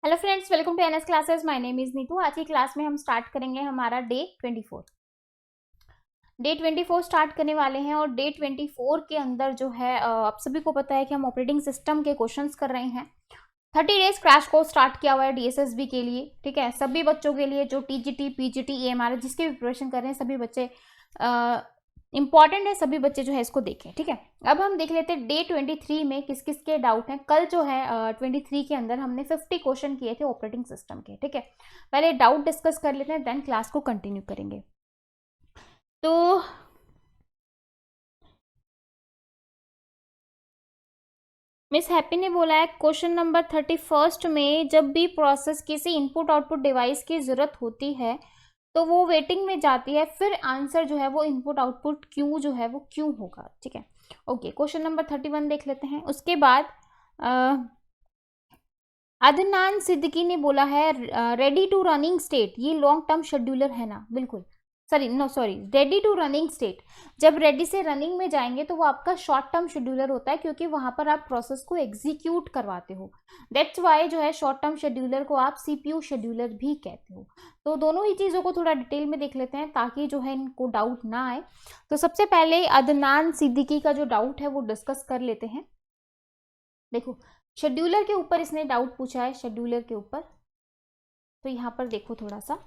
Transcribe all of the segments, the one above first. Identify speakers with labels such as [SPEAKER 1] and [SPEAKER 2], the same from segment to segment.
[SPEAKER 1] Hello friends, welcome to NS classes. My name is Neetu. आज की class में हम स्टार्ट करेंगे हमारा डे 24 स्टार्ट करने वाले हैं। और डे 24 के अंदर जो है आप सभी को पता है कि हम ऑपरेटिंग सिस्टम के क्वेश्चंस कर रहे हैं। 30 डेज क्रैश कोर्स स्टार्ट किया हुआ है डीएसएसबी के लिए। ठीक है, सभी बच्चों के लिए जो टीजीटी पीजीटी एएमआर जिसके भी प्रिपरेशन कर रहे हैं सभी बच्चे इंपॉर्टेंट है, सभी बच्चे जो है इसको देखें। ठीक है, अब हम देख लेते हैं डे 23 में किस किस के डाउट हैं। कल जो है 23 के अंदर हमने 50 क्वेश्चन किए थे ऑपरेटिंग सिस्टम के। ठीक है, पहले डाउट डिस्कस कर लेते हैं, देन क्लास को कंटिन्यू करेंगे। तो मिस हैप्पी ने बोला है क्वेश्चन नंबर 31 में जब भी प्रोसेस किसी इनपुट आउटपुट डिवाइस की जरूरत होती है तो वो वेटिंग में जाती है, फिर आंसर जो है वो इनपुट आउटपुट क्यू जो है वो क्यों होगा। ठीक है, ओके, क्वेश्चन नंबर 31 देख लेते हैं। उसके बाद अदनान सिद्दीकी ने बोला है रेडी टू रनिंग स्टेट, ये लॉन्ग टर्म शेड्यूलर है ना? बिल्कुल, sorry, ready to running state. जब रेडी से रनिंग में जाएंगे तो वो आपका शॉर्ट टर्म शेड्यूलर होता है, क्योंकि वहां पर आप प्रोसेस को एग्जीक्यूट करवाते हो। दैट्स वाई जो है शॉर्ट टर्म शेड्यूलर को आप सीपीयू शेड्यूलर भी कहते हो। तो दोनों ही चीज़ों को थोड़ा डिटेल में देख लेते हैं ताकि जो है इनको डाउट ना आए। तो सबसे पहले अदनान सिद्दीकी का जो डाउट है वो डिस्कस कर लेते हैं। देखो, शेड्यूलर के ऊपर इसने डाउट पूछा है, शेड्यूलर के ऊपर। तो यहाँ पर देखो, थोड़ा सा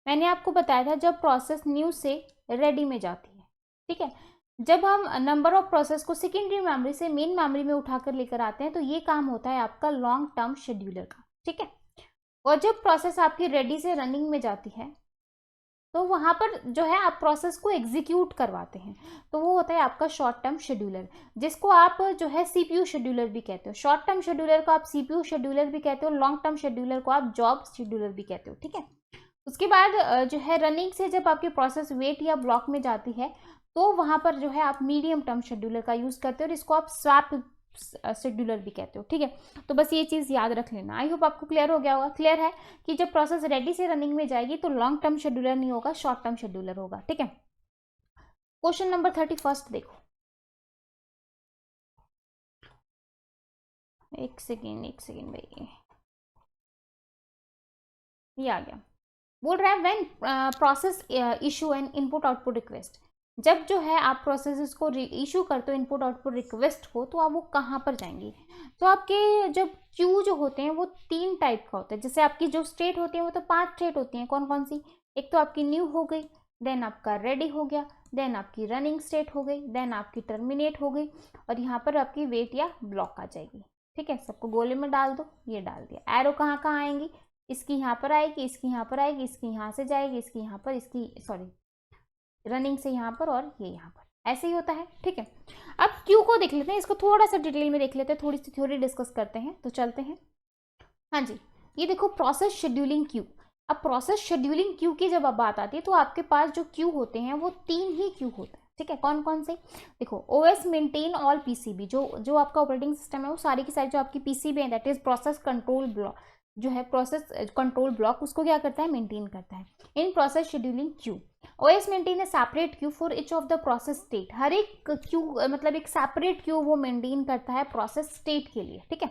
[SPEAKER 1] मैंने आपको बताया था जब प्रोसेस न्यू से रेडी में जाती है। ठीक है, जब हम नंबर ऑफ प्रोसेस को सेकेंडरी मेमोरी से मेन मेमोरी में उठाकर लेकर आते हैं तो ये काम होता है आपका लॉन्ग टर्म शेड्यूलर का। ठीक है, और जब प्रोसेस आपकी रेडी से रनिंग में जाती है तो वहां पर जो है आप प्रोसेस को एग्जीक्यूट करवाते हैं, तो वो होता है आपका शॉर्ट टर्म शेड्यूलर, जिसको आप जो है सीपीयू शेड्यूलर भी कहते हो। शॉर्ट टर्म शेड्यूलर को आप सीपीयू शेड्यूलर भी कहते हो, लॉन्ग टर्म शेड्यूलर को आप जॉब शेड्यूलर भी कहते हो। ठीक है, उसके बाद जो है रनिंग से जब आपकी प्रोसेस वेट या ब्लॉक में जाती है तो वहां पर जो है आप मीडियम टर्म शेड्यूलर का यूज करते हो, और इसको आप स्वैप शेड्यूलर भी कहते हो। ठीक है, तो बस ये चीज याद रख लेना। आई होप आपको क्लियर हो गया होगा। क्लियर है कि जब प्रोसेस रेडी से रनिंग में जाएगी तो लॉन्ग टर्म शेड्यूलर नहीं होगा, शॉर्ट टर्म शेड्यूलर होगा। ठीक है, क्वेश्चन नंबर 31 देखो। एक सेकेंड भाई, ये आ गया। बोल रहा है when process issue an input output request, जब जो है आप प्रोसेस को इशू करते हो इनपुट आउटपुट रिक्वेस्ट को, तो आप वो कहाँ पर जाएंगी? तो आपके जब क्यू जो होते हैं वो 3 टाइप का होता है। जैसे आपकी जो स्टेट होती है वो तो 5 स्टेट होती हैं। कौन कौन सी? एक तो आपकी न्यू हो गई, देन आपका रेडी हो गया, देन आपकी रनिंग स्टेट हो गई, देन आपकी टर्मिनेट हो गई, और यहाँ पर आपकी वेट या ब्लॉक आ जाएगी। ठीक है, सबको गोले में डाल दो, ये डाल दिया। एरो कहाँ कहाँ आएंगी? इसकी यहाँ पर आएगी, इसकी यहाँ पर आएगी, इसकी यहाँ से जाएगी, इसकी यहाँ पर, इसकी सॉरी रनिंग से यहाँ पर, और ये यहाँ पर, ऐसे ही होता है। ठीक है, अब क्यू को देख लेते हैं, इसको थोड़ा सा डिटेल में देख लेते हैं, थोड़ी सी थ्योरी डिस्कस करते हैं। तो चलते हैं। हाँ जी, ये देखो प्रोसेस शेड्यूलिंग क्यू। अब प्रोसेस शेड्यूलिंग क्यू की जब अब बात आती है तो आपके पास जो क्यू होते हैं वो 3 ही क्यू होते हैं। ठीक है, कौन कौन से? देखो, ओएस मेंटेन ऑल पीसीबी, जो आपका ऑपरेटिंग सिस्टम है वो सारी की सारी जो आपकी पीसीबी है, that is process control block, जो है प्रोसेस कंट्रोल ब्लॉक, उसको क्या करता है? मेंटेन करता है in process scheduling queue. OS maintain a separate queue for each of the process state, हर एक क्यू मतलब एक सेपरेट क्यू वो मेंटेन करता है प्रोसेस स्टेट के लिए। ठीक है,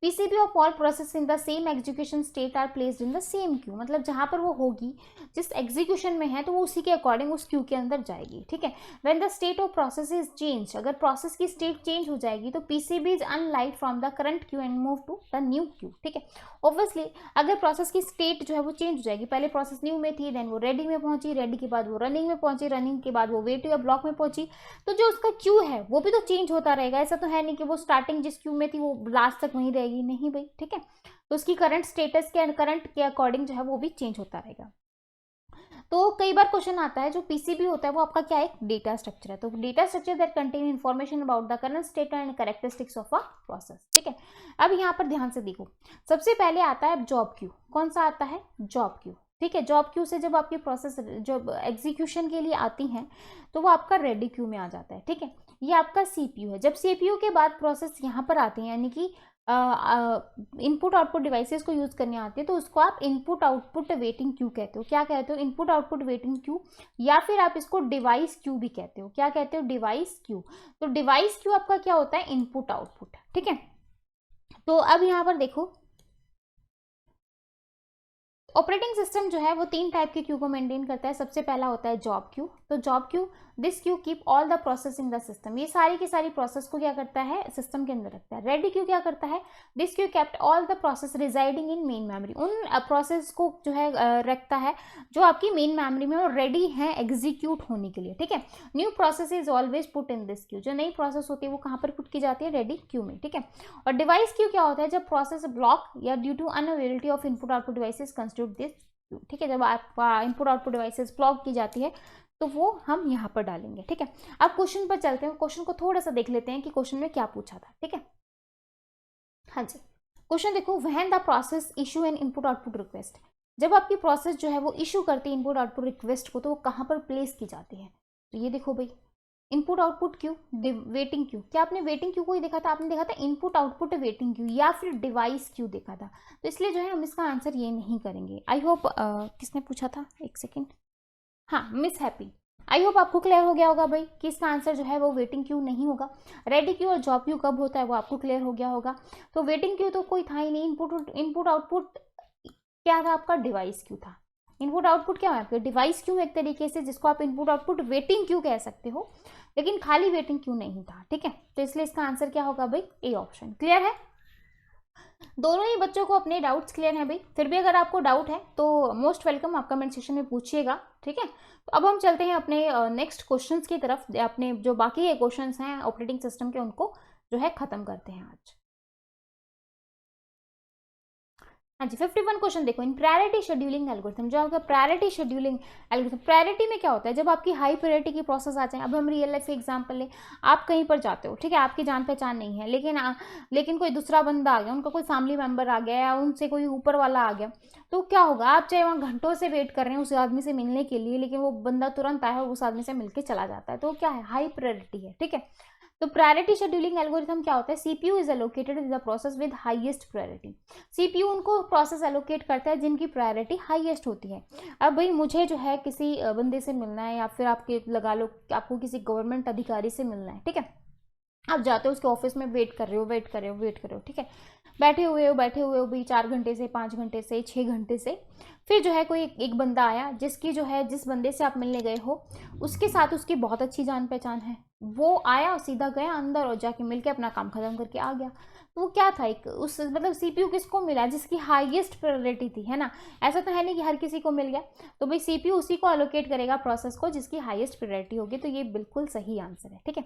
[SPEAKER 1] PCB of all process in the same execution state are placed in the same queue, मतलब जहां पर वो होगी जिस एग्जीक्यूशन में है तो वो उसी के अकॉर्डिंग उस क्यू के अंदर जाएगी। ठीक है, when the state of process is change, अगर प्रोसेस की स्टेट चेंज हो जाएगी तो PCB is unlinked from the current queue and move to the new queue. ठीक है, ऑब्वियसली अगर प्रोसेस की स्टेट जो है वो चेंज हो जाएगी, पहले प्रोसेस न्यू में थी, देन वो रेडी में पहुंची, रेडी के बाद वो रनिंग में पहुंची, रनिंग के बाद वो वेट या ब्लॉक में पहुंची, तो जो उसका क्यू है वो भी तो चेंज होता रहेगा। ऐसा तो है नहीं कि वो स्टार्टिंग जिस क्यू में थी वो लास्ट तक वहीं रहेगी, नहीं भाई। ठीक है, तो उसकी करंट स्टेटस के करंट के अकॉर्डिंग जो है वो भी चेंज होता रहेगा। तो कई बार क्वेश्चन आता है, जो पीसीबी होता है वो आपका क्या है? डेटा स्ट्रक्चर है। तो data structure that contain information about the current state and characteristics of a process. ठीक है, अब यहाँ पर ध्यान से देखो, सबसे पहले आता है जॉब क्यू। कौन सा आता है? Job queue. ठीक है, जॉब क्यू से जब आपकी प्रोसेस जब एग्जीक्यूशन के लिए आती है तो वो आपका रेडी क्यू में आ जाता है। ठीक है, ये आपका सीपीयू है। जब सीपीयू के बाद प्रोसेस यहाँ पर आती है, यानी कि इनपुट आउटपुट डिवाइसेस को यूज करने आती है, तो उसको आप इनपुट आउटपुट वेटिंग क्यू कहते हो। क्या कहते हो? इनपुट आउटपुट वेटिंग क्यू, या फिर आप इसको डिवाइस क्यू भी कहते हो। क्या कहते हो? Device Q. तो डिवाइस क्यू आपका क्या होता है? Input output. ठीक है, तो अब यहाँ पर देखो, ऑपरेटिंग सिस्टम जो है वो 3 टाइप के क्यू को मेंटेन करता है। सबसे पहला होता है जॉब क्यू। तो job queue, this Q keep all the process in the system, ये सारी की सारी प्रोसेस को क्या करता है, सिस्टम के अंदर रखता है। रेडी क्यू क्या करता है, this Q kept all the process residing in main memory, उन प्रोसेस को जो है रखता है जो आपकी मेन मेमोरी में और रेडी है एग्जीक्यूट होने के लिए, ठीक है। New process is always put in this Q, जो नई प्रोसेस होती है वो कहाँ पर पुट की जाती है, रेडी क्यू में, ठीक है। और डिवाइस क्यू क्या होता है, जब प्रोसेस ब्लॉक या due to unavailability of input output devices constitute this, ठीक है। जब आपका इनपुट आउटपुट डिवाइसेस ब्लॉक की जाती है तो वो हम यहाँ पर डालेंगे, ठीक है। अब क्वेश्चन पर चलते हैं, क्वेश्चन को थोड़ा सा देख लेते हैं कि क्वेश्चन में क्या पूछा था, ठीक है। हाँ जी, क्वेश्चन देखो, when the process issue an input output request, जब आपकी प्रोसेस जो है वो इशू करती है इनपुट आउटपुट रिक्वेस्ट को, तो वो कहाँ पर प्लेस की जाती है। तो ये देखो भाई, input output Q, waiting queue, क्या आपने वेटिंग क्यू को ही देखा था, आपने देखा था इनपुट आउटपुट वेटिंग क्यू या फिर डिवाइस क्यू देखा था। तो इसलिए जो है हम इसका आंसर ये नहीं करेंगे। आई होप किसने पूछा था, एक सेकेंड, हाँ मिस हैप्पी, आई होप आपको क्लियर हो गया होगा भाई कि इसका आंसर जो है वो वेटिंग क्यू नहीं होगा। रेडी क्यू और जॉब क्यू कब होता है वो आपको क्लियर हो गया होगा। तो वेटिंग क्यू तो कोई था ही नहीं, इनपुट आउटपुट क्या था आपका, डिवाइस क्यू था। इनपुट आउटपुट क्या है आपके, डिवाइस क्यू एक तरीके से, जिसको आप इनपुट आउटपुट वेटिंग क्यू कह सकते हो, लेकिन खाली वेटिंग क्यू नहीं था, ठीक है। तो इसलिए इसका आंसर क्या होगा भाई, ए ऑप्शन। क्लियर है, दोनों ही बच्चों को अपने डाउट्स क्लियर हैं भाई। फिर भी अगर आपको डाउट है तो मोस्ट वेलकम, आप कमेंट सेक्शन में पूछिएगा, ठीक है। तो अब हम चलते हैं अपने नेक्स्ट क्वेश्चंस की तरफ, अपने जो बाकी के क्वेश्चंस हैं ऑपरेटिंग सिस्टम के उनको जो है खत्म करते हैं आज। हाँ जी, 51 क्वेश्चन देखो, इन प्रायोरिटी शेड्यूलिंग एल्गोरिथम, जो आपका प्रायोरिटी शेड्यूलिंग एल्गोरिथम, प्रायोरिटी में क्या होता है, जब आपकी हाई प्रायोरिटी की प्रोसेस आ जाए। अब हम रियल लाइफ एग्जांपल लें, आप कहीं पर जाते हो, ठीक है, आपकी जान पहचान नहीं है, लेकिन कोई दूसरा बंदा आ गया, उनका कोई फैमिली मेम्बर आ गया या उनसे कोई ऊपर वाला आ गया, तो क्या होगा, आप चाहे वहाँ घंटों से वेट कर रहे हैं उस आदमी से मिलने के लिए, लेकिन वो बंदा तुरंत आया और उस आदमी से मिलकर चला जाता है, तो क्या है, हाई प्रायोरिटी है, ठीक है। तो प्रायोरिटी शेड्यूलिंग एल्गोरिथम क्या होता है, CPU is allocated in the process with highest priority, CPU उनको प्रोसेस एलोकेट करता है जिनकी प्रायोरिटी हाईएस्ट होती है। अब भाई मुझे जो है किसी बंदे से मिलना है, या फिर आपके लगा लो आपको किसी गवर्नमेंट अधिकारी से मिलना है, ठीक है। आप जाते हो उसके ऑफिस में, वेट कर रहे हो, ठीक है, बैठे हुए हो भी 4 घंटे से, 5 घंटे से, 6 घंटे से। फिर जो है कोई एक बंदा आया, जिसकी जो है, जिस बंदे से आप मिलने गए हो उसके साथ उसकी बहुत अच्छी जान पहचान है, वो आया और सीधा गया अंदर और जाके मिलके अपना काम खत्म करके आ गया। तो वो क्या था, एक उस मतलब सीपीयू किसको मिला, जिसकी हाईएस्ट प्रायोरिटी थी, है ना। ऐसा तो है नहीं कि हर किसी को मिल गया, तो भाई सीपीयू उसी को एलोकेट करेगा प्रोसेस को जिसकी हाईएस्ट प्रायोरिटी होगी। तो ये बिल्कुल सही आंसर है, ठीक है।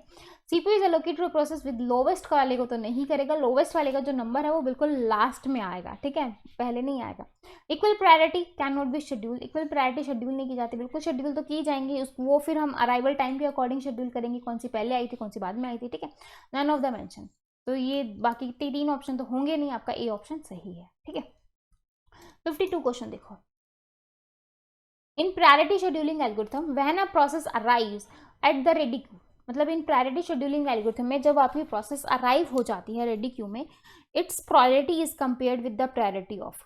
[SPEAKER 1] CPU is allocated process with lowest वाले को तो नहीं करेगा, लोवेस्ट वाले का जो नंबर है वो बिल्कुल लास्ट में आएगा, ठीक है, पहले नहीं आएगा। Equal priority can not B schedule, equal priority schedule नहीं की जाती, बिल्कुल शेड्यूल तो की जाएंगी, वो फिर हम अराइवल टाइम के अकॉर्डिंग शेड्यूल करेंगे, कौन सी पहले आई थी कौन सी बाद में आई थी, ठीक है। नन ऑफ द मेंशन, तो ये बाकी 3 ऑप्शन तो होंगे नहीं, आपका ए ऑप्शन सही है, ठीक है। 52 क्वेश्चन देखो, इन priority scheduling algorithm when a process arrives at the ready queue, मतलब इन प्रायोरिटी शेड्यूलिंग एल्गोरिथम में जब आपकी प्रोसेस अराइव हो जाती है रेडी क्यू में, it's priority is compared with the priority of,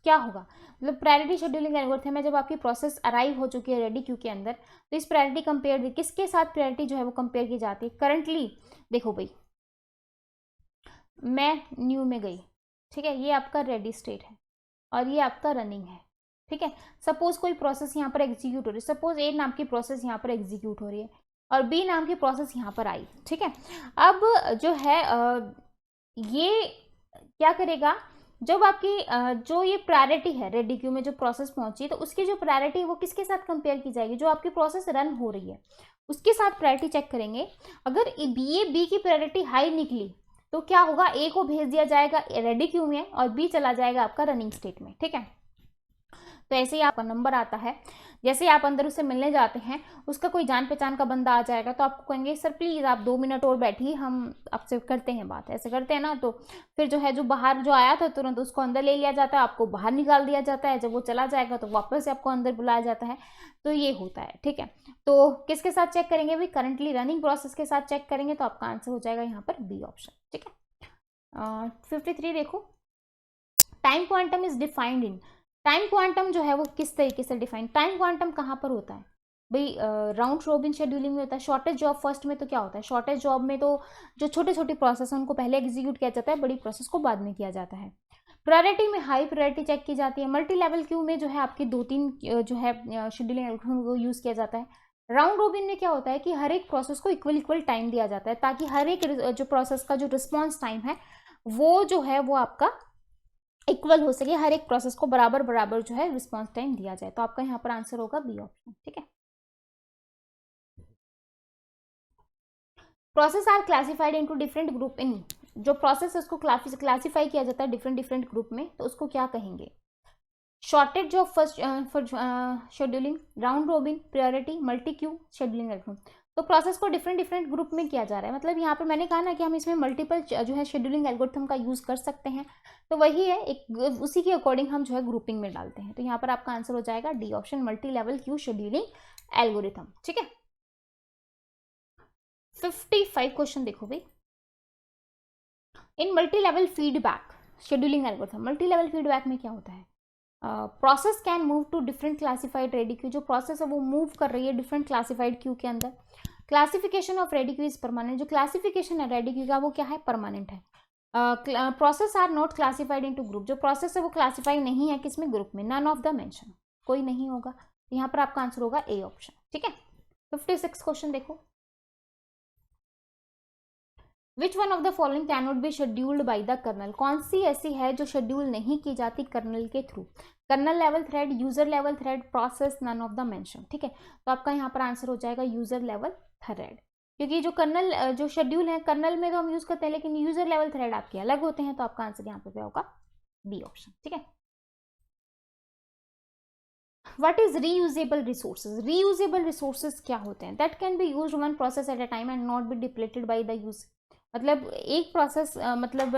[SPEAKER 1] क्या होगा, मतलब प्रायोरिटी शेड्यूलिंग एल्गोरिथम में जब आपकी प्रोसेस अराइव हो चुकी है रेडी क्यू के अंदर, तो इस प्रायोरिटी कंपेयर विद किसके साथ प्रायोरिटी जो है वो कंपेयर की जाती है। करंटली देखो भाई, मैं न्यू में गई, ठीक है, ये आपका रेडी स्टेट है और ये आपका रनिंग है, ठीक है। सपोज कोई प्रोसेस यहाँ पर एग्जीक्यूट हो रही है, सपोज ए नाम की प्रोसेस यहाँ पर एग्जीक्यूट हो रही है और बी नाम की प्रोसेस यहाँ पर आई, ठीक है। अब जो है ये क्या करेगा, जब आपकी जो ये प्रायोरिटी है रेडी क्यू में जो प्रोसेस पहुंची, तो उसकी जो प्रायोरिटी है वो किसके साथ कंपेयर की जाएगी, जो आपकी प्रोसेस रन हो रही है उसके साथ प्रायोरिटी चेक करेंगे। अगर बी की प्रायोरिटी हाई निकली तो क्या होगा, ए को भेज दिया जाएगा रेडी क्यू में और बी चला जाएगा आपका रनिंग स्टेट में, ठीक है। तो ऐसे ही आपका नंबर आता है, जैसे ही आप अंदर उससे मिलने जाते हैं, उसका कोई जान पहचान का बंदा आ जाएगा तो आपको कहेंगे सर प्लीज़ आप 2 मिनट और बैठिए, हम आपसे करते हैं बात, ऐसे करते हैं ना। तो फिर जो है जो बाहर जो आया था तुरंत उसको अंदर ले लिया जाता है, आपको बाहर निकाल दिया जाता है, जब वो चला जाएगा तो वापस से आपको अंदर बुलाया जाता है। तो ये होता है, ठीक है। तो किसके साथ चेक करेंगे भाई, करंटली रनिंग प्रोसेस के साथ चेक करेंगे, तो आपका आंसर हो जाएगा यहाँ पर बी ऑप्शन, ठीक है। 53 देखो, time quantum is defined in, time quantum जो है वो किस तरीके से डिफाइन, टाइम क्वांटम कहाँ पर होता है, भाई राउंड रोबिन शेड्यूलिंग में होता है शॉर्टेज जॉब फर्स्ट में, तो क्या होता है शॉर्टेज जॉब में तो जो छोटे छोटे प्रोसेस हैं उनको पहले एग्जीक्यूट किया जाता है, बड़ी प्रोसेस को बाद में किया जाता है। प्रायोरिटी में हाई प्रायोरिटी चेक की जाती है। मल्टी लेवल क्यू में जो है आपकी 2-3 जो है शेड्यूलिंग एल्गोरिथम को यूज किया जाता है। राउंड रोबिन में क्या होता है कि हर एक प्रोसेस को इक्वल इक्वल टाइम दिया जाता है, ताकि हर एक जो प्रोसेस का जो रिस्पॉन्स टाइम है वो जो है वो आपका इक्वल हो सके, हर एक प्रोसेस को बराबर बराबर जो है रिस्पॉन्स टाइम दिया जाए। तो आपका यहाँ पर आंसर होगा बी ऑप्शन। ठीक है, process are classified into different group in, जो प्रोसेस है उसको क्लासिफाई किया जाता है डिफरेंट डिफरेंट ग्रुप में, तो उसको क्या कहेंगे? Shortage of first scheduling, round robin, priority, multi Q, scheduling algorithm. तो प्रोसेस को डिफरेंट डिफरेंट ग्रुप में किया जा रहा है, मतलब यहाँ पे मैंने कहा ना कि हम इसमें मल्टीपल जो है शेड्यूलिंग एल्गोरिथम का यूज कर सकते हैं, तो वही है एक उसी के अकॉर्डिंग हम जो है ग्रुपिंग में डालते हैं। तो यहाँ पर आपका आंसर हो जाएगा D option, multi level queue scheduling algorithm. ठीक है, 55 क्वेश्चन देखो भाई। In multi level feedback scheduling algorithm, multi level feedback में क्या होता है? Process can move to different classified ready queue, जो प्रोसेस है वो मूव कर रही है डिफरेंट क्लासिफाइड क्यू के अंदर। Classification of ready queue is permanent, जो क्लासिफिकेशन है रेडी क्यू का वो क्या है? परमानेंट है। Process are not classified into group, जो प्रोसेस है वो क्लासिफाई नहीं है किसमें? ग्रुप में। नन ऑफ द मेंशन, कोई नहीं होगा। यहाँ पर आपका आंसर होगा ए ऑप्शन। ठीक है, 56 क्वेश्चन देखो। Which one of the following can not be scheduled by the kernel, कौन सी ऐसी है जो शेड्यूल नहीं की जाती कर्नल के through? Kernel level thread, user level thread, process, none of the mention. ठीक है, तो आपका यहाँ पर आंसर हो जाएगा यूजर लेवल थ्रेड, क्योंकि जो कर्नल जो शेड्यूल है कर्नल में तो हम यूज करते हैं, लेकिन यूजर लेवल थ्रेड आपके अलग होते हैं। तो आपका आंसर यहाँ पर होगा बी ऑप्शन। ठीक है, What is reusable resources? Reusable resources क्या होते हैं? That can be used one process at a time and not be depleted by the use. मतलब एक प्रोसेस मतलब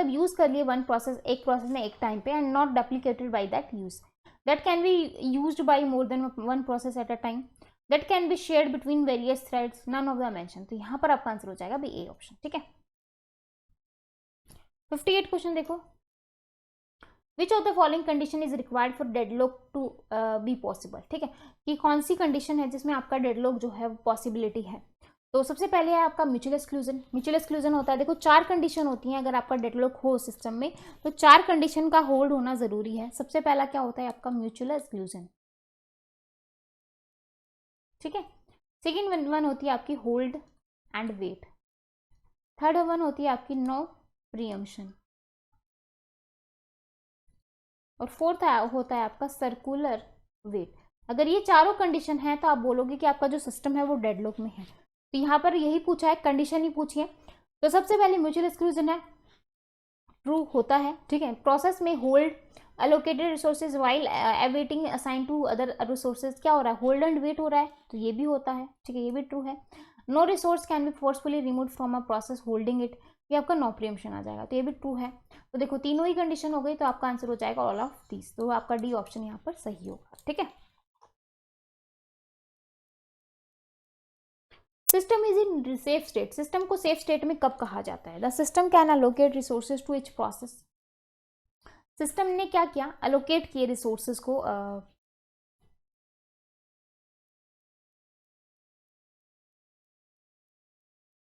[SPEAKER 1] यूज कर लिए वन प्रोसेस, एक प्रोसेस ने एक टाइम पे, and not duplicated by that use. That can be used by more than one process at a time. That can be shared between various threads, none of the mention. तो यहाँ पर आपका answer हो जाएगा B A option. ठीक है, 58 question देखो। Which of the following condition is required for deadlock to be possible? ठीक है, कि कौन सी कंडीशन है जिसमें आपका डेडलॉक जो है पॉसिबिलिटी है? तो सबसे पहले है आपका म्यूचुअल एक्सक्लूजन। म्यूचुअल एक्सक्लूजन होता है, देखो 4 कंडीशन होती हैं अगर आपका डेडलॉक हो सिस्टम में, तो 4 कंडीशन का होल्ड होना जरूरी है। सबसे पहला क्या होता है आपका? Mutual exclusion. ठीक है, सेकेंड वन होती है आपकी hold and wait. Third one होती है आपकी नो प्रीएम्पशन, और फोर्थ होता है आपका सर्कुलर वेट। अगर ये चारों कंडीशन है तो आप बोलोगे कि आपका जो सिस्टम है वो डेडलॉक में है। तो यहाँ पर यही पूछा है, कंडीशन ही पूछी है। तो सबसे पहले म्यूचुअल एक्सक्लूजन है, ट्रू होता है। ठीक है, प्रोसेस में hold allocated resources while awaiting assign to other resources, क्या हो रहा है? होल्ड एंड वेट हो रहा है, तो ये भी होता है। ठीक है, ये भी ट्रू है। No resource can be forcefully remove from a process holding it, ये आपका नो प्रीएम्पशन आ जाएगा, तो ये भी ट्रू है। तो देखो तीनों ही कंडीशन हो गई, तो आपका आंसर हो जाएगा ऑल ऑफ दीज। तो आपका डी ऑप्शन यहाँ पर सही होगा। ठीक है, system is in safe state, system को सेफ स्टेट में कब कहा जाता है? The system can allocate resources to each process, system ने क्या किया? अलोकेट किए रिसोर्सेज को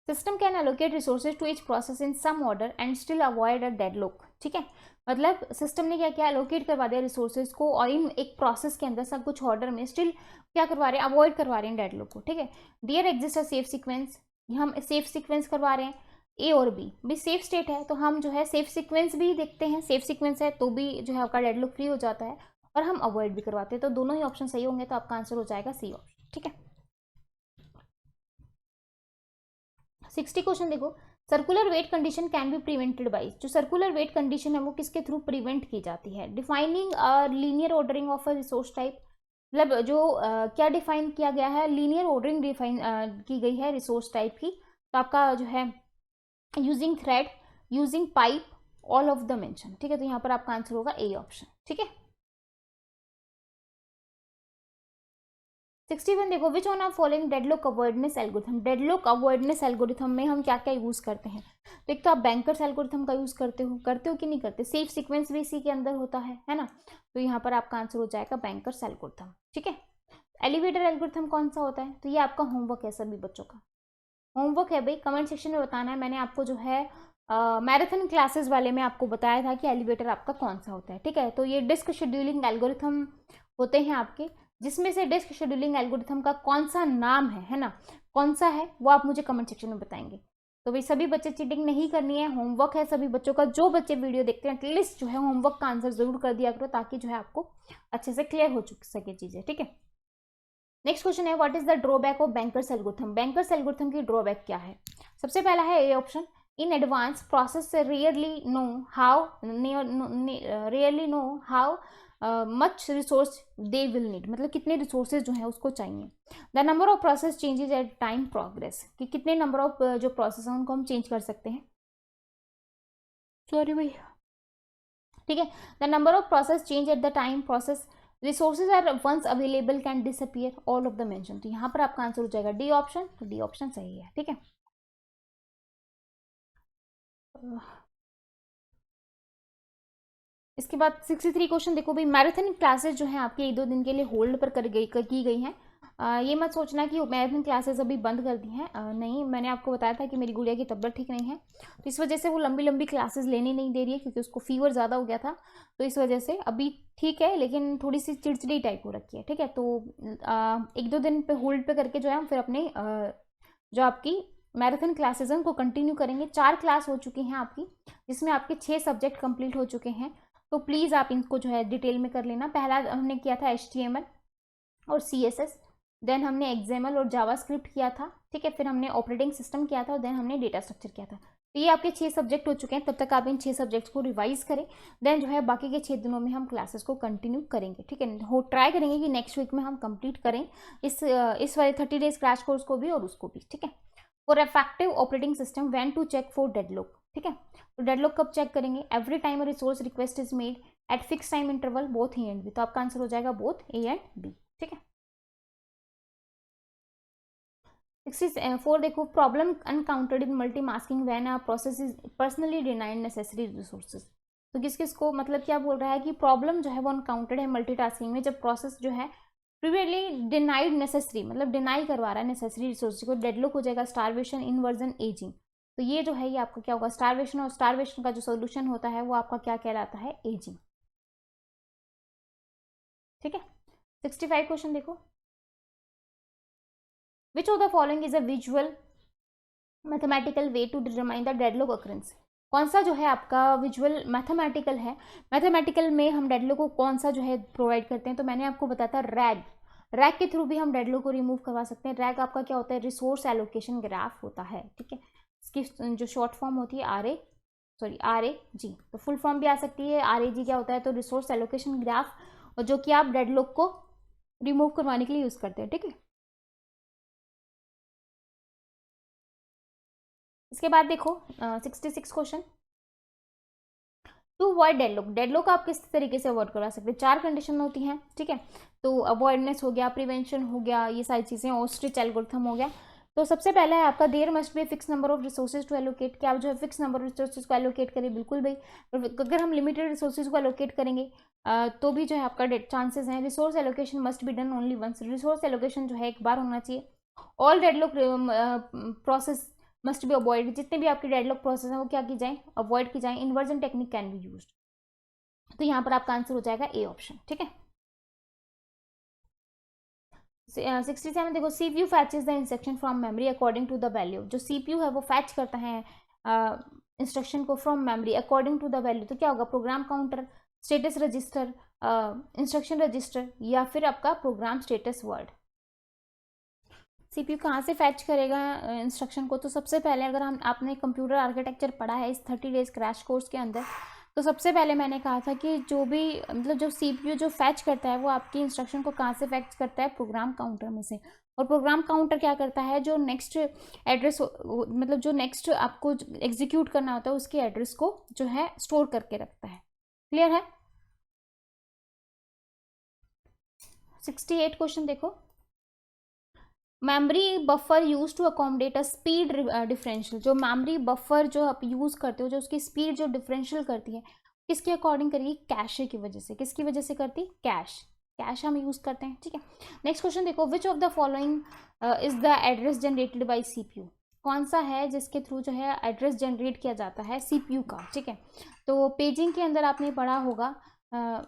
[SPEAKER 1] system can allocate resources to each process in some order and still avoid a deadlock. ठीक है, मतलब सिस्टम ने क्या किया? अलोकेट करवा दिया रिसोर्सेज को, और इन एक प्रोसेस के अंदर सब कुछ ऑर्डर में, स्टिल क्या करवा रहे हैं? अवॉइड करवा रहे हैं डेडलॉक को। ठीक है, there exist a safe sequence, हम सेफ सीक्वेंस करवा रहे हैं। ए और बी भी सेफ स्टेट है, तो हम जो है सेफ सीक्वेंस भी देखते हैं, सेफ सीक्वेंस है तो भी जो है आपका डेडलॉक फ्री हो जाता है, और हम अवॉइड भी करवाते हैं। तो दोनों ही ऑप्शन सही होंगे, तो आपका आंसर हो जाएगा सी ऑप्शन। ठीक है, 60 क्वेश्चन देखो। Circular wait condition can be prevented by, जो सर्कुलर वेट कंडीशन है वो किसके थ्रू प्रिवेंट की जाती है? Defining linear ordering of a resource type, मतलब जो क्या डिफाइन किया गया है? लीनियर ऑर्डरिंग डिफाइन की गई है रिसोर्स टाइप की। तो आपका जो है using thread, using pipe, all of the mention. ठीक है, तो यहाँ पर आपका आंसर होगा ए ऑप्शन। ठीक है, 61 देखो, which one of following deadlock avoidance algorithm. Deadlock avoidance algorithm में हम क्या क्या यूज करते हैं? तो एक तो आप बैंकर्स एल्गोरिथम का यूज करते हो कि नहीं करते? सेफ सीक्वेंस भी इसी के अंदर होता है ना। तो यहाँ पर आपका आंसर हो जाएगा बैंकर्स एल्गोरिथम। ठीक है, एलिवेटर एल्गोरिथम कौन सा होता है? तो ये आपका होमवर्क है, सभी बच्चों का होमवर्क है भाई, कमेंट सेक्शन में बताना है। मैंने आपको जो है मैराथन क्लासेस वाले में आपको बताया था कि एलिवेटर आपका कौन सा होता है। ठीक है, तो ये डिस्क शेड्यूलिंग एल्गोरिथम होते हैं आपके, जिसमें से डिस्क शेड्यूलिंग एल्गोरिथम का कौन सा नाम है ना, कौन सा है वो आप मुझे कमेंट सेक्शन में बताएंगे। तो भाई सभी बच्चे चीटिंग नहीं करनी है, होमवर्क है सभी बच्चों का। जो बच्चे वीडियो देखते हैं एटलीस्ट जो है होमवर्क का आंसर जरूर कर दिया करो, ताकि जो है आपको अच्छे से क्लियर हो सके चीजें। ठीक है, नेक्स्ट क्वेश्चन है, what is the drawback of bankers algorithm. Bankers algorithm की ड्रॉबैक क्या है? सबसे पहला है A option, in advance process rarely know how much resource they will need, मतलब कितने रिसोर्सेज जो है उसको चाहिए। The number of process changes at time progress, कि कितने नंबर ऑफ जो प्रोसेस हैं उनको हम चेंज कर सकते हैं। सॉरी भाई, ठीक है, the number of process change at the time process resources are once available can disappear all of the mention. तो यहाँ पर आपका आंसर हो जाएगा डी ऑप्शन, तो डी ऑप्शन सही है। ठीक है, इसके बाद 63 क्वेश्चन देखो भाई, मैराथन क्लासेस जो है आपकी 1-2 दिन के लिए होल्ड पर की गई हैं। ये मत सोचना कि मैराथन क्लासेस अभी बंद कर दी हैं, नहीं, मैंने आपको बताया था कि मेरी गुड़िया की तबीयत ठीक नहीं है, तो इस वजह से वो लंबी लंबी क्लासेस लेनी नहीं दे रही है, क्योंकि उसको फीवर ज़्यादा हो गया था। तो इस वजह से अभी ठीक है, लेकिन थोड़ी सी चिड़चिड़ी टाइप हो रखी है। ठीक है, तो 1-2 दिन पे होल्ड पे करके जो है हम फिर अपने जो आपकी मैराथन क्लासेस हैं उनको कंटिन्यू करेंगे। 4 क्लास हो चुकी हैं आपकी, जिसमें आपके 6 सब्जेक्ट कंप्लीट हो चुके हैं। तो प्लीज़ आप इनको जो है डिटेल में कर लेना। पहला हमने किया था HTML और CSS, देन हमने XML और जावास्क्रिप्ट किया था। ठीक है, फिर हमने ऑपरेटिंग सिस्टम किया था और देन हमने डेटा स्ट्रक्चर किया था। तो ये आपके 6 सब्जेक्ट हो चुके हैं। तब तक आप इन 6 सब्जेक्ट्स को रिवाइज करें, देन जो है बाकी के 6 दिनों में हम क्लासेस को कंटिन्यू करेंगे। ठीक है, हो ट्राई करेंगे कि नेक्स्ट वीक में हम कंप्लीट करें इस वाले 30 डेज क्रैश कोर्स को भी और उसको भी। ठीक है, for effective operating system when to check for deadlock. ठीक है, तो डेडलॉक कब चेक करेंगे? Every time resource request is made at fix time interval both A and B. तो आपका आंसर हो जाएगा बोथ ए एंड बी। ठीक है, 64 देखो, problem encountered in multi masking when a process is personally denied necessary resources. तो किस किस को, मतलब क्या बोल रहा है कि प्रॉब्लम जो है वो अनकाउंटेड है मल्टीटास्किंग में, जब प्रोसेस जो है प्रीवियसली डिनाइड नेसेसरी, मतलब डिनाई करवा रहा है नेसेसरी रिसोर्स को। डेडलॉक हो जाएगा स्टारवेशन, इनवर्जन, एजिंग। तो ये जो है ये आपका क्या होगा? स्टारवेशन, और स्टारवेशन का जो सोल्यूशन होता है वो आपका क्या कहलाता है? एजिंग। ठीक है, 65 क्वेश्चन देखो, which of the following is a visual mathematical way to determine the deadlock occurrence. कौन सा जो है आपका विजुअल मैथमेटिकल है? मैथमेटिकल में हम डेडलॉक को कौन सा जो है प्रोवाइड करते हैं? तो मैंने आपको बताया था रैग। रैग के थ्रू भी हम डेडलॉक को रिमूव करवा सकते हैं। रैग आपका क्या होता है? रिसोर्स एलोकेशन ग्राफ होता है। ठीक है, इसकी जो शॉर्ट फॉर्म होती है RAG, तो फुल फॉर्म भी आ सकती है। RAG क्या होता है? तो रिसोर्स एलोकेशन ग्राफ, और जो कि आप डेडलॉक को रिमूव करवाने के लिए यूज करते हैं। ठीक है, इसके बाद देखो 66 question, to avoid deadlock. Deadlock आप किस तरीके से अवॉइड करवा सकते हैं? 4 कंडीशन होती हैं। ठीक है, तो अवॉइडनेस हो गया, प्रिवेंशन हो गया, ये सारी चीज़ें, ऑस्ट्रिच एल्गोरिथम हो गया। तो सबसे पहला है आपका there must be fix number of resources to allocate. क्या आप जो है फिक्स नंबर ऑफ रिसोर्सेज को एलोकेट करें? बिल्कुल भाई, अगर हम लिमिटेड रिसोर्सेज को एलोकेट करेंगे तो भी जो है आपका चांसेस हैं। Resource allocation must be done only once. Resource allocation जो है एक बार होना चाहिए। All deadlock process must be avoid. जितने भी आपके डेडलॉक प्रोसेस हैं वो क्या की जाए? अवॉइड की जाए। Inversion technique can be used. तो यहाँ पर आपका आंसर हो जाएगा ए ऑप्शन। ठीक है, 67 देखो, CPU fetches the instruction from memory according to the value. जो CPU है वो फैच करता है इंस्ट्रक्शन को from memory according to the value. तो क्या होगा? Program counter, status register, instruction register, या फिर आपका प्रोग्राम स्टेटस वर्ड। CPU कहाँ से फैच करेगा इंस्ट्रक्शन को? तो सबसे पहले अगर हम आपने कंप्यूटर आर्किटेक्चर पढ़ा है इस 30 डेज क्रैश कोर्स के अंदर, तो सबसे पहले मैंने कहा था कि जो भी मतलब जो CPU जो फैच करता है वो आपकी इंस्ट्रक्शन को कहाँ से फैच करता है? प्रोग्राम काउंटर में से। और प्रोग्राम काउंटर क्या करता है? जो नेक्स्ट एड्रेस, मतलब जो नेक्स्ट आपको एग्जीक्यूट करना होता है उसके एड्रेस को जो है स्टोर करके रखता है। क्लियर है? 68 क्वेश्चन देखो, memory buffer use to accommodate a speed differential, जो मेमोरी बफर जो आप यूज करते हो, जो उसकी स्पीड जो डिफरेंशियल करती है, किसके अकॉर्डिंग करेगी? कैशे की वजह से। किसकी वजह से करती? कैश। कैश हम यूज करते हैं, ठीक है। नेक्स्ट क्वेश्चन देखो, which of the following is the address generated by CPU? कौन सा है जिसके थ्रू जो है एड्रेस जनरेट किया जाता है सीपीयू का, ठीक है। तो पेजिंग के अंदर आपने पढ़ा होगा,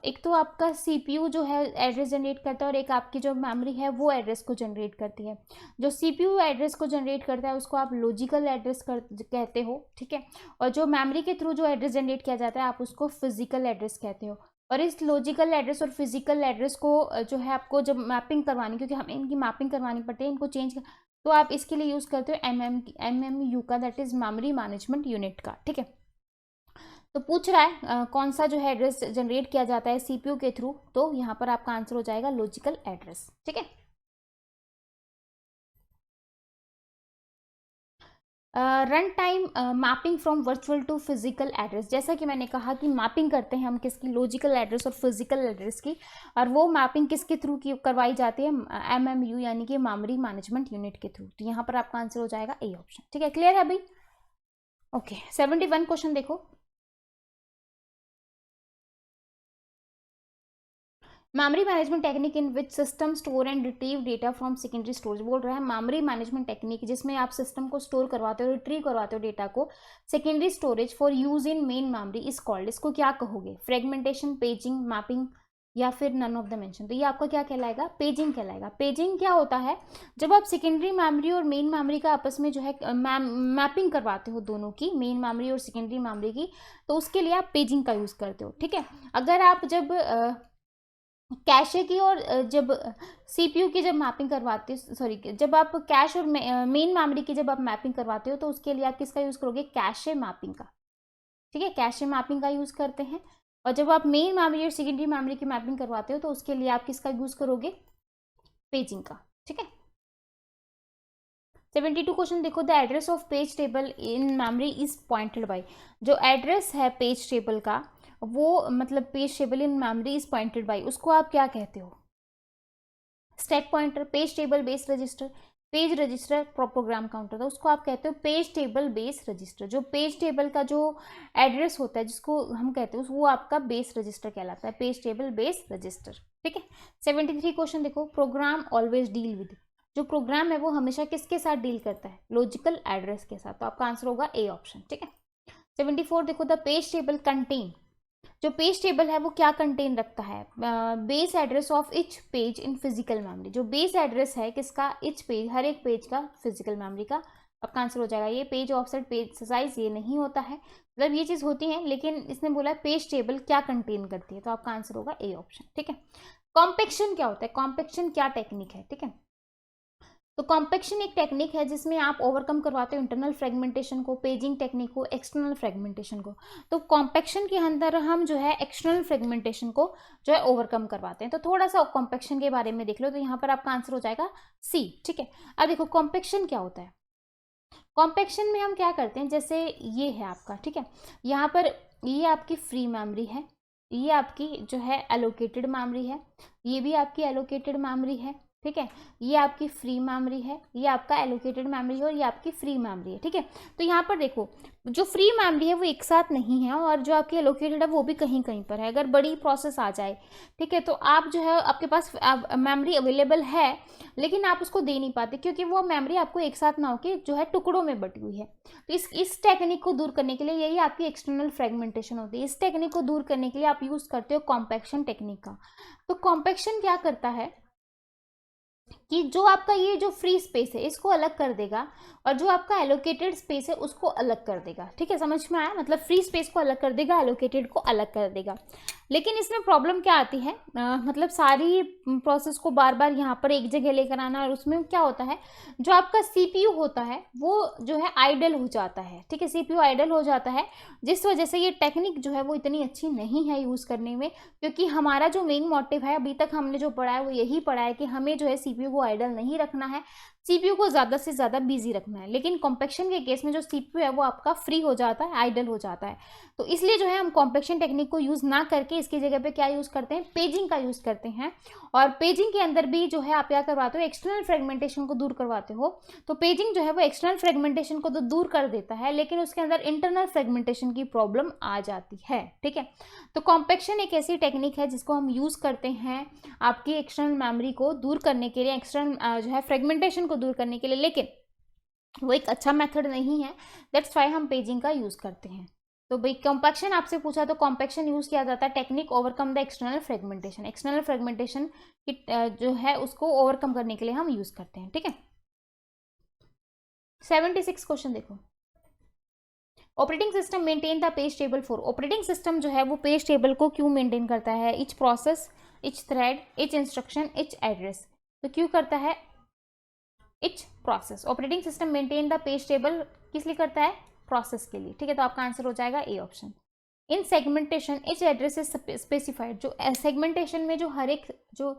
[SPEAKER 1] एक तो आपका सीपीयू जो है एड्रेस जनरेट करता है, और एक आपकी जो मेमोरी है वो एड्रेस को जनरेट करती है। जो सीपीयू एड्रेस को जनरेट करता है उसको आप लॉजिकल एड्रेस कहते हो, ठीक है। और जो मेमोरी के थ्रू जो एड्रेस जनरेट किया जाता है आप उसको फिजिकल एड्रेस कहते हो। और इस लॉजिकल एड्रेस और फिजिकल एड्रेस को जो है आपको जब मैपिंग करवानी, क्योंकि हमें इनकी मैपिंग करवानी पड़ती है, इनको चेंज तो आप इसके लिए यूज़ करते हो MMU का, that is memory management unit का, ठीक है। तो पूछ रहा है कौन सा जो है एड्रेस जनरेट किया जाता है सीपीयू के थ्रू, तो यहाँ पर आपका आंसर हो जाएगा लॉजिकल एड्रेस, ठीक है। Run time mapping from virtual to physical address, जैसा कि मैंने कहा कि मैपिंग करते हैं हम किसकी? लॉजिकल एड्रेस और फिजिकल एड्रेस की, और वो मैपिंग किसके थ्रू की करवाई जाती है? MMU यानी कि मेमोरी मैनेजमेंट यूनिट के थ्रू। तो यहाँ पर आपका आंसर हो जाएगा ए ऑप्शन, ठीक है। क्लियर है भाई? ओके, 71 क्वेश्चन देखो, memory management technique in which system store and retrieve data from secondary storage. बोल रहा है मेमोरी मैनेजमेंट टेक्निक जिसमें आप सिस्टम को स्टोर करवाते हो, रिट्रीव करवाते हो डेटा को secondary storage for use in main memory is called. इसको क्या कहोगे? फ्रेगमेंटेशन, पेजिंग, मैपिंग, या फिर नन ऑफ द मेंशन। तो ये आपका क्या कहलाएगा? पेजिंग कहलाएगा। पेजिंग क्या होता है? जब आप सेकेंडरी मेमोरी और मेन मेमोरी का आपस में जो है मैपिंग करवाते हो दोनों की, मेन मेमोरी और सेकेंडरी मेमोरी की, तो उसके लिए आप पेजिंग का यूज करते हो, ठीक है। अगर आप जब कैशे की और जब सीपीयू की जब मैपिंग करवाते हो, सॉरी, जब आप कैश और मेन मेमोरी की जब आप मैपिंग करवाते हो तो उसके लिए आप किसका यूज़ करोगे? कैशे मैपिंग का, ठीक है। कैशे मैपिंग का यूज़ करते हैं। और जब आप मेन मेमोरी और सेकेंडरी मेमोरी की मैपिंग करवाते हो तो उसके लिए आप किसका यूज़ करोगे? पेजिंग का, ठीक है। 72 क्वेश्चन देखो, the address of page table in memory is pointed bye. जो एड्रेस है पेज टेबल का, वो मतलब page table in memory is pointed bye, उसको आप क्या कहते हो? Stack pointer, page table base register, page register, program counter, तो उसको आप कहते हो पेज टेबल बेस रजिस्टर। जो पेज टेबल का जो एड्रेस होता है जिसको हम कहते हैं वो आपका बेस रजिस्टर कहलाता है, पेज टेबल बेस रजिस्टर, ठीक है। 73 क्वेश्चन देखो, प्रोग्राम ऑलवेज डील विद। जो प्रोग्राम है वो हमेशा किसके साथ डील करता है? लॉजिकल एड्रेस के साथ। तो आपका आंसर होगा ए ऑप्शन, ठीक है। 74 देखो, द पेज टेबल कंटेन। जो पेज टेबल है वो क्या कंटेन रखता है? Base address of each page in physical memory. जो बेस एड्रेस है किसका? इच पेज, हर एक पेज का फिजिकल मेमोरी का। आपका आंसर हो जाएगा ये पेज ऑफसेट, पेज साइज, ये नहीं होता है, मतलब ये चीज़ होती है, लेकिन इसने बोला पेज टेबल क्या कंटेन करती है, तो आपका आंसर होगा ए ऑप्शन, ठीक है। कॉम्पेक्शन क्या होता है? कॉम्पेक्शन क्या टेक्निक है, ठीक है। तो कॉम्पेक्शन एक टेक्निक है जिसमें आप ओवरकम करवाते हो इंटरनल फ्रेगमेंटेशन को, पेजिंग टेक्निक को, एक्सटर्नल फ्रेगमेंटेशन को। तो कॉम्पेक्शन के अंदर हम जो है एक्सटर्नल फ्रेगमेंटेशन को जो है ओवरकम करवाते हैं। तो थोड़ा सा कॉम्पेक्शन के बारे में देख लो, तो यहाँ पर आपका आंसर हो जाएगा सी, ठीक है। अब देखो कॉम्पेक्शन क्या होता है। कॉम्पेक्शन में हम क्या करते हैं, जैसे ये है आपका, ठीक है, यहाँ पर ये आपकी फ्री मेमोरी है, ये आपकी जो है एलोकेटेड मेमोरी है, ये भी आपकी एलोकेटेड मेमोरी है, ठीक है। ये आपकी फ्री मेमोरी है, ये आपका एलोकेटेड मेमोरी है, और ये आपकी फ्री मेमोरी है, ठीक है। तो यहाँ पर देखो जो फ्री मेमोरी है वो एक साथ नहीं है, और जो आपकी एलोकेटेड है वो भी कहीं कहीं पर है। अगर बड़ी प्रोसेस आ जाए, ठीक है, तो आप जो है आपके पास मेमोरी अवेलेबल है, लेकिन आप उसको दे नहीं पाते क्योंकि वो मेमोरी आपको एक साथ ना होके जो है टुकड़ों में बटी हुई है। तो इस टेक्निक को दूर करने के लिए यही आपकी एक्सटर्नल फ्रेगमेंटेशन होती है। इस टेक्निक को दूर करने के लिए आप यूज करते हो कॉम्पैक्शन टेक्निक का। तो कॉम्पैक्शन क्या करता है कि जो आपका ये जो फ्री स्पेस है इसको अलग कर देगा, और जो आपका एलोकेटेड स्पेस है उसको अलग कर देगा, ठीक है। समझ में आया? मतलब फ्री स्पेस को अलग कर देगा, एलोकेटेड को अलग कर देगा। लेकिन इसमें प्रॉब्लम क्या आती है, मतलब सारी प्रोसेस को बार बार यहाँ पर एक जगह लेकर आना, और उसमें क्या होता है, जो आपका सीपीयू होता है वो जो है आइडल हो जाता है, ठीक है। सीपीयू आइडल हो जाता है, जिस वजह से ये टेक्निक जो है वो इतनी अच्छी नहीं है यूज़ करने में, क्योंकि हमारा जो मेन मोटिव है अभी तक हमने जो पढ़ा है वो यही पढ़ा है कि हमें जो है सीपीयू को आइडल नहीं रखना है। सीपीयू को ज़्यादा से ज़्यादा बिजी रखना है। लेकिन कॉम्पैक्शन के केस में जो सीपीयू है वो आपका फ्री हो जाता है, आइडल हो जाता है। तो इसलिए जो है हम कॉम्पैक्शन टेक्निक को यूज़ ना करके इसकी जगह पे क्या यूज़ करते हैं, पेजिंग का यूज़ करते हैं। और पेजिंग के अंदर भी जो है आप क्या करवाते हो, एक्सटर्नल फ्रेगमेंटेशन को दूर करवाते हो। तो पेजिंग जो है वो एक्सटर्नल फ्रेगमेंटेशन को तो दूर कर देता है, लेकिन उसके अंदर इंटरनल फ्रेगमेंटेशन की प्रॉब्लम आ जाती है। ठीक है, तो कॉम्पैक्शन एक ऐसी टेक्निक है जिसको हम यूज़ करते हैं आपकी एक्सटर्नल मेमोरी को दूर करने के लिए, एक्सटर्नल जो है फ्रेगमेंटेशन को दूर करने के लिए, लेकिन वो एक अच्छा मेथड नहीं है। दैट्स वाई हम पेजिंग का यूज़ करते हैं। तो भाई कॉम्पैक्शन आपसे पूछा तो कॉम्पैक्शन यूज़ किया जाता है technique overcome the external fragmentation. External fragmentation की जो है उसको ओवरकम करने के लिए हम यूज़ करते हैं। ठीक है, 76 क्वेश्चन देखो। Operating system maintain the page table for. Operating system जो है वो पेज टेबल को क्यों मेंटेन करता है, etch process, etch thread, etch instruction, etch address. तो क्यों करता है, etch process. Operating system maintain the page table किस लिए करता है, प्रोसेस के लिए। ठीक है, तो आपका आंसर हो जाएगा A option. In segmentation etch address is specified. जो सेगमेंटेशन में जो हर एक जो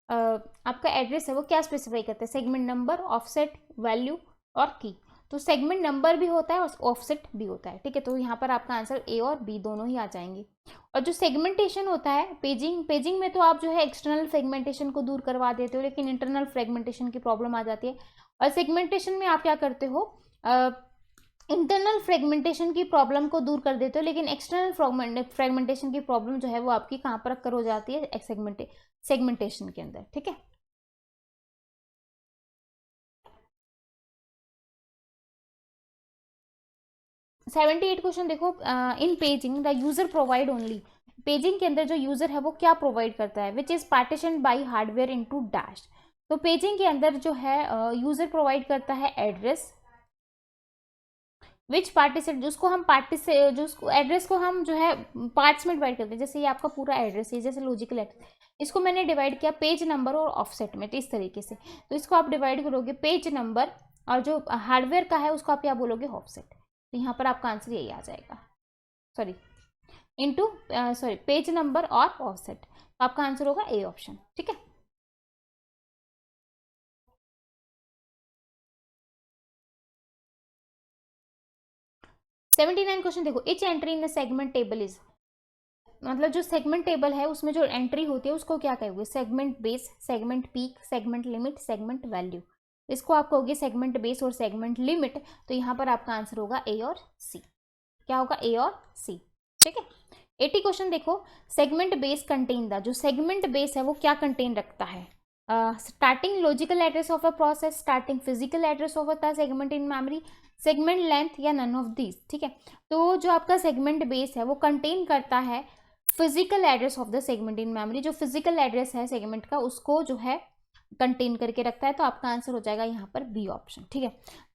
[SPEAKER 1] आपका एड्रेस है वो क्या स्पेसिफाई करते हैं, सेगमेंट नंबर, ऑफसेट, वैल्यू और की। तो सेगमेंट नंबर भी होता है और ऑफसेट भी होता है। ठीक है, तो यहाँ पर आपका आंसर ए और बी दोनों ही आ जाएंगे। और जो सेगमेंटेशन होता है पेजिंग में तो आप जो है एक्सटर्नल फ्रेगमेंटेशन को दूर करवा देते हो, लेकिन इंटरनल फ्रेगमेंटेशन की प्रॉब्लम आ जाती है। और सेगमेंटेशन में आप क्या करते हो, इंटरनल फ्रेगमेंटेशन की प्रॉब्लम को दूर कर देते हो, लेकिन एक्सटर्नल फ्रेगमेंटेशन की प्रॉब्लम जो है वो आपकी कहाँ पर अक्कर हो जाती है, सेगमेंटेशन के अंदर। ठीक है, सेवेंटी एट क्वेश्चन देखो। In paging the user provide only. Paging के अंदर जो यूजर है वो क्या प्रोवाइड करता है, which is partition by hardware into dash. तो पेजिंग के अंदर जो है यूजर प्रोवाइड करता है एड्रेस, विच पार्टीशन जिसको हम जो एड्रेस को हम जो है पार्ट्स में डिवाइड करते हैं। जैसे ये आपका पूरा एड्रेस है, जैसे लॉजिकल एड्रेस, इसको मैंने डिवाइड किया पेज नंबर और ऑफसेट में, इस तरीके से। तो इसको आप डिवाइड करोगे पेज नंबर, और जो हार्डवेयर का है उसको आप क्या बोलोगे, ऑफसेट। तो यहाँ पर आपका आंसर यही आ जाएगा, sorry into sorry page number और ऑफसेट। तो आपका आंसर होगा ए ऑप्शन। ठीक है, सेवेंटी नाइन क्वेश्चन देखो। Etch entry in the segment table is, मतलब जो सेगमेंट टेबल है उसमें जो एंट्री होती है उसको क्या कहोगे, segment base, segment peak, segment limit, segment value. इसको आप कहोगे सेगमेंट बेस और सेगमेंट लिमिट। तो यहाँ पर आपका आंसर होगा ए और सी। क्या होगा, ए और सी। ठीक है, 80 क्वेश्चन देखो। सेगमेंट बेस कंटेन द, जो सेगमेंट बेस है वो क्या कंटेन रखता है, starting logical address of a process, starting physical address of a segment in memory, segment length या नन ऑफ दीज। ठीक है, तो जो आपका सेगमेंट बेस है वो कंटेन करता है physical address of the segment in memory. जो फिजिकल एड्रेस है सेगमेंट का उसको जो है कंटेन करके रखता है। तो आपका आंसर हो जाएगा यहाँ पर बी ऑप्शन। ठीक है,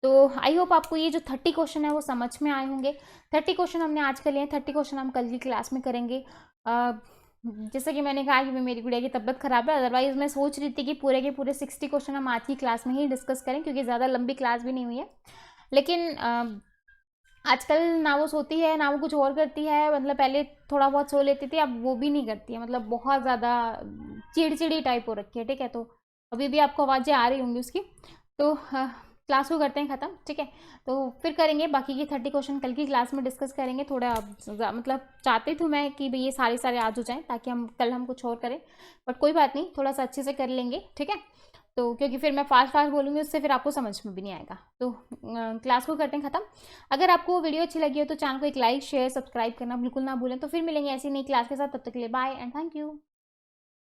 [SPEAKER 1] तो आई होप आपको ये जो 30 क्वेश्चन है वो समझ में आए होंगे। 30 क्वेश्चन हमने आज कर लिए हैं, 30 क्वेश्चन हम कल की क्लास में करेंगे। जैसे कि मैंने कहा कि मेरी गुड़िया की तबीयत खराब है, अदरवाइज मैं सोच रही थी कि पूरे के पूरे 60 क्वेश्चन हम आज की क्लास में ही डिस्कस करें, क्योंकि ज़्यादा लंबी क्लास भी नहीं हुई है। लेकिन आजकल ना वो सोती है ना वो कुछ और करती है। मतलब पहले थोड़ा बहुत सो लेती थी, अब वो भी नहीं करती है। मतलब बहुत ज़्यादा चिड़चिड़ी टाइप हो रखी है। ठीक है, तो अभी भी आपको आवाज़ें आ रही होंगी उसकी। तो क्लास को करते हैं ख़त्म। ठीक है, तो फिर करेंगे बाकी की 30 क्वेश्चन कल की क्लास में डिस्कस करेंगे। थोड़ा मतलब चाहती थी मैं कि भाई ये सारे आज हो जाएं, ताकि हम कल हम कुछ और करें, बट कोई बात नहीं, थोड़ा सा अच्छे से कर लेंगे। ठीक है, तो क्योंकि फिर मैं फास्ट बोलूँगी उससे फिर आपको समझ में भी नहीं आएगा। तो क्लास को करते हैं ख़त्म। अगर आपको वीडियो अच्छी लगी हो तो चैनल को एक लाइक शेयर सब्सक्राइब करना बिल्कुल ना भूलें। तो फिर मिलेंगे ऐसी नई क्लास के साथ, तब तक के लिए बाय एंड थैंक यू।